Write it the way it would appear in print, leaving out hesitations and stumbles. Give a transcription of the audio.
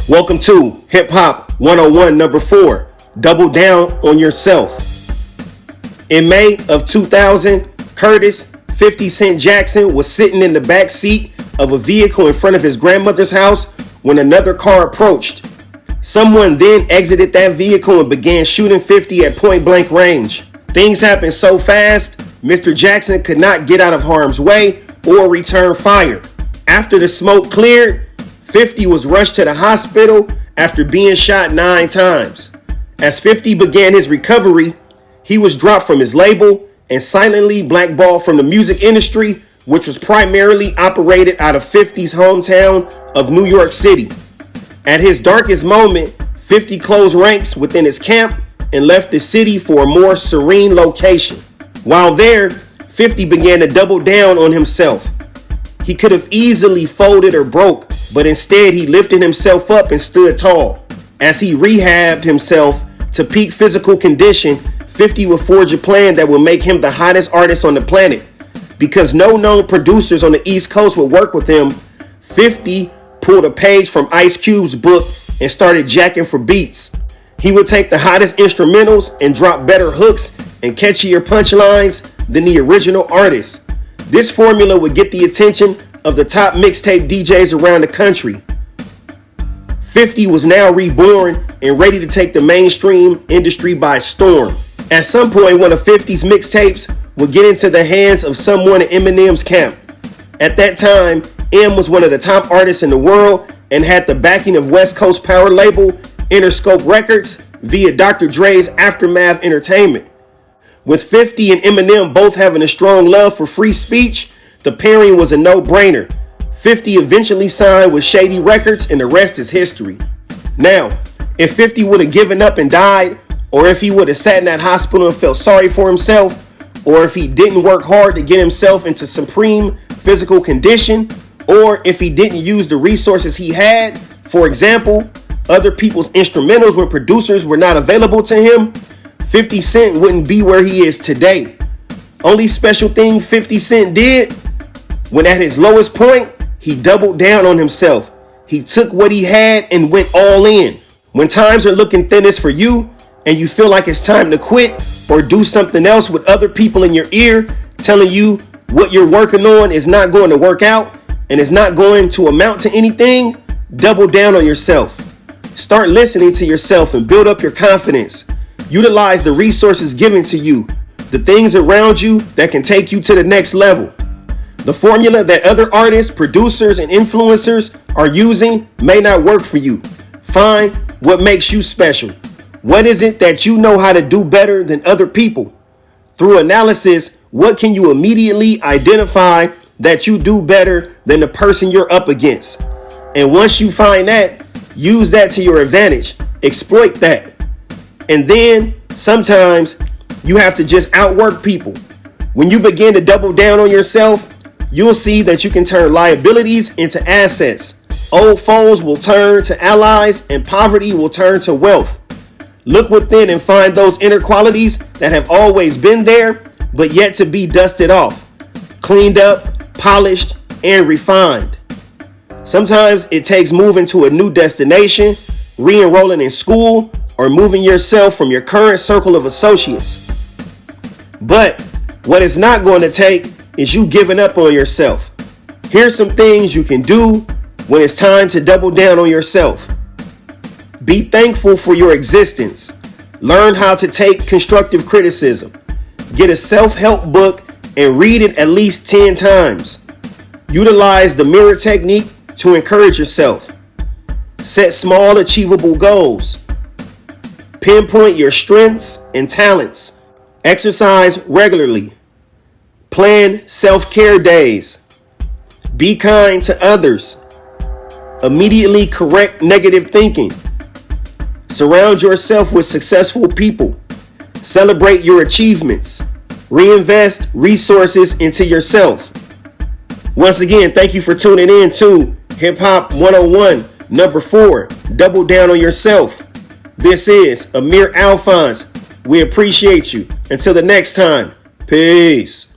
Welcome to Hip Hop 101 number 4, Double Down on Yourself. In May of 2000, Curtis 50 Cent Jackson was sitting in the back seat of a vehicle in front of his grandmother's house when another car approached. Someone then exited that vehicle and began shooting 50 at point blank range. Things happened so fast, Mr. Jackson could not get out of harm's way or return fire. After the smoke cleared, 50 was rushed to the hospital after being shot 9 times. As 50 began his recovery, he was dropped from his label and silently blackballed from the music industry, which was primarily operated out of 50's hometown of New York City. At his darkest moment, 50 closed ranks within his camp and left the city for a more serene location. While there, 50 began to double down on himself. He could have easily folded or broke, but instead he lifted himself up and stood tall. As he rehabbed himself to peak physical condition, 50 would forge a plan that would make him the hottest artist on the planet. Because no known producers on the East Coast would work with him, 50 pulled a page from Ice Cube's book and started jacking for beats. He would take the hottest instrumentals and drop better hooks and catchier punchlines than the original artist. This formula would get the attention of the top mixtape DJs around the country. 50 was now reborn and ready to take the mainstream industry by storm. At some point, one of 50's mixtapes would get into the hands of someone in Eminem's camp. At that time, M was one of the top artists in the world and had the backing of West Coast power label Interscope Records via Dr. Dre's Aftermath Entertainment. With 50 and Eminem both having a strong love for free speech, the pairing was a no-brainer. 50 eventually signed with Shady Records and the rest is history. Now, if 50 would have given up and died, or if he would have sat in that hospital and felt sorry for himself, or if he didn't work hard to get himself into supreme physical condition, or if he didn't use the resources he had, for example, other people's instrumentals when producers were not available to him, 50 Cent wouldn't be where he is today. Only special thing 50 Cent did, when at his lowest point, he doubled down on himself. He took what he had and went all in. When times are looking thinnest for you and you feel like it's time to quit or do something else with other people in your ear telling you what you're working on is not going to work out and is not going to amount to anything, double down on yourself. Start listening to yourself and build up your confidence. Utilize the resources given to you, the things around you that can take you to the next level. The formula that other artists, producers, and influencers are using may not work for you. Find what makes you special. What is it that you know how to do better than other people? Through analysis, what can you immediately identify that you do better than the person you're up against? And once you find that, use that to your advantage. Exploit that. And then sometimes you have to just outwork people. When you begin to double down on yourself, you'll see that you can turn liabilities into assets. Old foes will turn to allies and poverty will turn to wealth. Look within and find those inner qualities that have always been there, but yet to be dusted off, cleaned up, polished, and refined. Sometimes it takes moving to a new destination, re-enrolling in school, or moving yourself from your current circle of associates. But what it's not going to take is you giving up on yourself. Here's some things you can do when it's time to double down on yourself. Be thankful for your existence. Learn how to take constructive criticism. Get a self-help book and read it at least 10 times. Utilize the mirror technique to encourage yourself. Set small, achievable goals. Pinpoint your strengths and talents. Exercise regularly. Plan self-care days. Be kind to others. Immediately correct negative thinking. Surround yourself with successful people. Celebrate your achievements. Reinvest resources into yourself. Once again, thank you for tuning in to Hip Hop 101, number 4, Double Down on Yourself. This is Amir Alphonse. We appreciate you. Until the next time, peace.